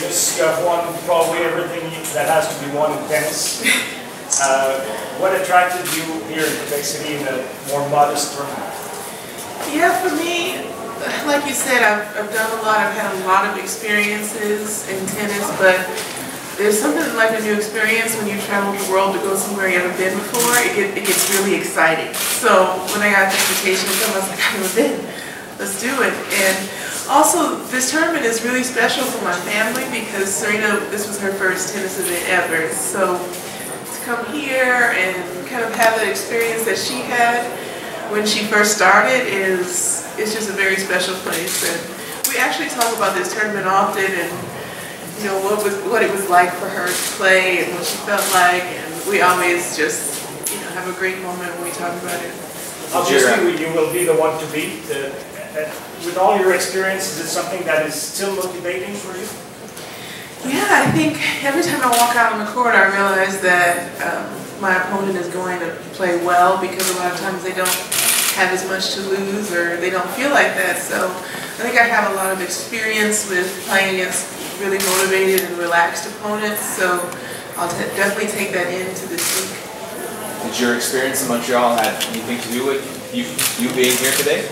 you have won probably everything that has to be won in tennis. What attracted you here in Quebec City in a more modest tournament? Yeah, for me, like you said, I've done a lot. I've had a lot of experiences in tennis, but there's something like a new experience when you travel the world to go somewhere you haven't been before. It gets really exciting. So when I got the invitation to come, I was like, I've never been. Let's do it. And also, this tournament is really special for my family because Serena, this was her first tennis event ever. So to come here and kind of have that experience that she had when she first started it's just a very special place. And we actually talk about this tournament often and you know what it was like for her to play and what she felt like, and we always just have a great moment when we talk about it. Obviously, you will be the one to beat. With all your experience, is it something that is still motivating for you? Yeah, I think every time I walk out on the court, I realize that my opponent is going to play well because a lot of times they don't have as much to lose or they don't feel like that. So I think I have a lot of experience with playing against really motivated and relaxed opponents. So I'll definitely take that into this week. Did your experience in Montreal have anything to do with you being here today?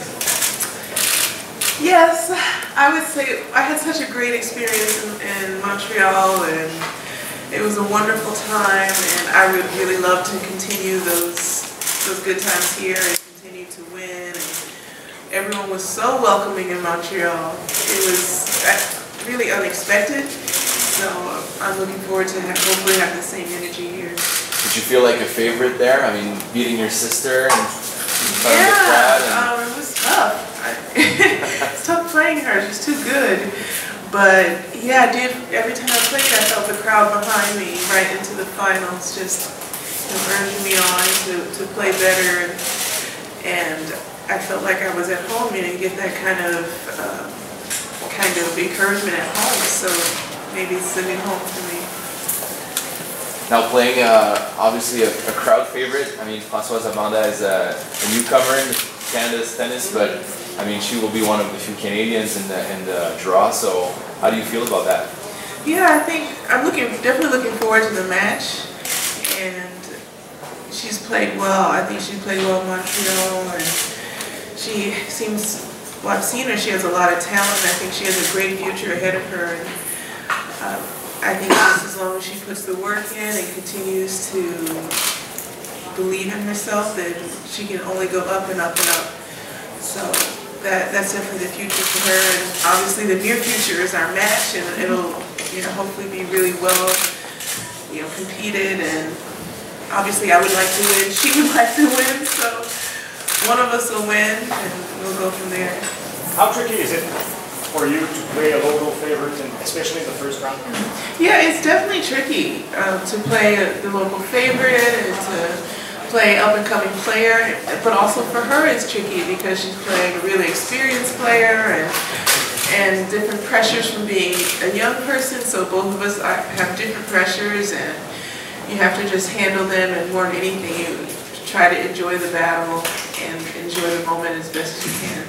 Yes, I would say I had such a great experience in Montreal, and it was a wonderful time, and I would really love to continue those good times here and continue to win. And everyone was so welcoming in Montreal. It was really unexpected, so I'm looking forward to hopefully have the same energy here. Did you feel like a favorite there? I mean, beating your sister and yeah, the crowd and it was tough. It's tough playing her. She's too good. But yeah, I did. Every time I played, I felt the crowd behind me right into the finals, just urging me on to play better. And I felt like I was at home. You didn't get that kind of encouragement at home. So maybe it's a new home for me. Now playing, obviously a crowd favorite. I mean, Françoise Amanda is a newcomer in Canada's tennis, but I mean, she will be one of the few Canadians in the draw. So, how do you feel about that? Yeah, I think I'm definitely looking forward to the match, and she's played well. I think she played well in Montreal, and she seems. Well, I've seen her. She has a lot of talent. I think she has a great future ahead of her. And, I think just as long as she puts the work in and continues to believe in herself, then she can only go up and up and up. So that's definitely the future for her. And obviously the near future is our match, and it'll hopefully be really well competed. And obviously I would like to win. She would like to win. So one of us will win, and we'll go from there. How tricky is it for you to play a local favorite, and especially in the first round? Yeah, it's definitely tricky to play the local favorite and to play up-and-coming player, but also for her it's tricky because she's playing a really experienced player and different pressures from being a young person, so both of us have different pressures and you have to just handle them, and more than anything you try to enjoy the battle and enjoy the moment as best as you can.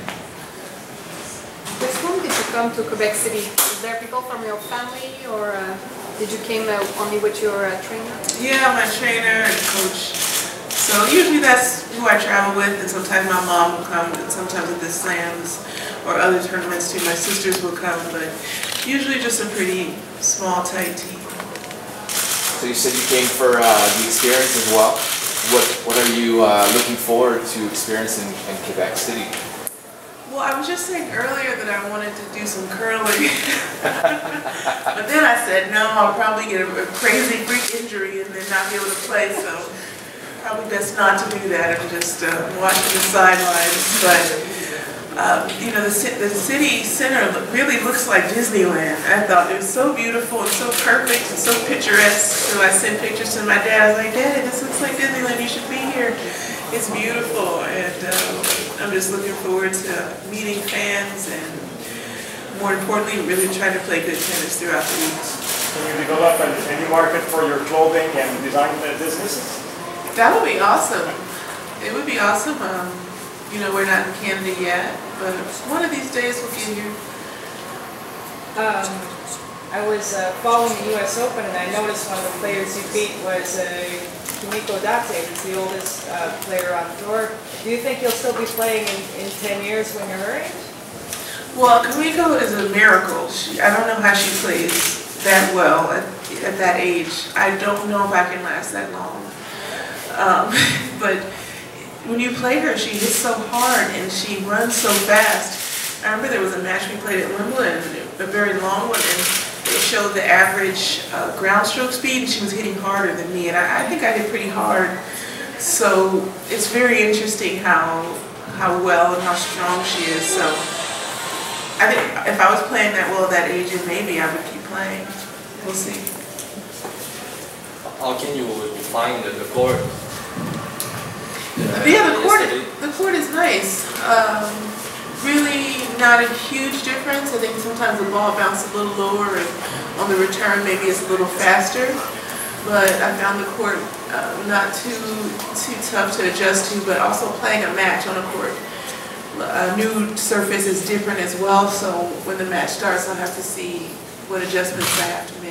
With whom did you come to Quebec City? Is there people from your family, or did you came only with your trainer? Yeah, my trainer and coach. So usually that's who I travel with, and sometimes my mom will come, and sometimes at the slams or other tournaments too. My sisters will come, but usually just a pretty small, tight team. So you said you came for the experience as well. What are you looking forward to experiencing in Quebec City? Well, I was just saying earlier that I wanted to do some curling, but then I said no, I'll probably get a crazy freak injury and then not be able to play, so probably best not to do that. I'm just watching the sidelines. But the city center really looks like Disneyland. I thought it was so beautiful and so perfect and so picturesque. So I sent pictures to my dad. I was like, Daddy, this looks like Disneyland. You should be here. It's beautiful, and I'm just looking forward to meeting fans and, more importantly, really trying to play good tennis throughout the week. Can you develop a new market for your clothing and design businesses? That would be awesome. It would be awesome. We're not in Canada yet, but one of these days we'll get here. I was following the U.S. Open, and I noticed one of the players you beat was Kimiko Date, who's the oldest player on tour. Do you think you'll still be playing in 10 years when you're her age? Well, Kimiko is a miracle. I don't know how she plays that well at that age. I don't know if I can last that long. But when you play her, she hits so hard and she runs so fast. I remember there was a match we played at Wimbledon, a very long one, and they showed the average ground stroke speed, and she was hitting harder than me, and I think I hit pretty hard. So it's very interesting how well and how strong she is. So I think if I was playing that well at that age, and maybe I would keep playing. We'll see. How can you find the court? Yeah, the court is nice. Really not a huge difference. I think sometimes the ball bounces a little lower, and on the return maybe it's a little faster. But I found the court not too tough to adjust to, but also playing a match on a court. A new surface is different as well, so when the match starts I'll have to see what adjustments I have to make.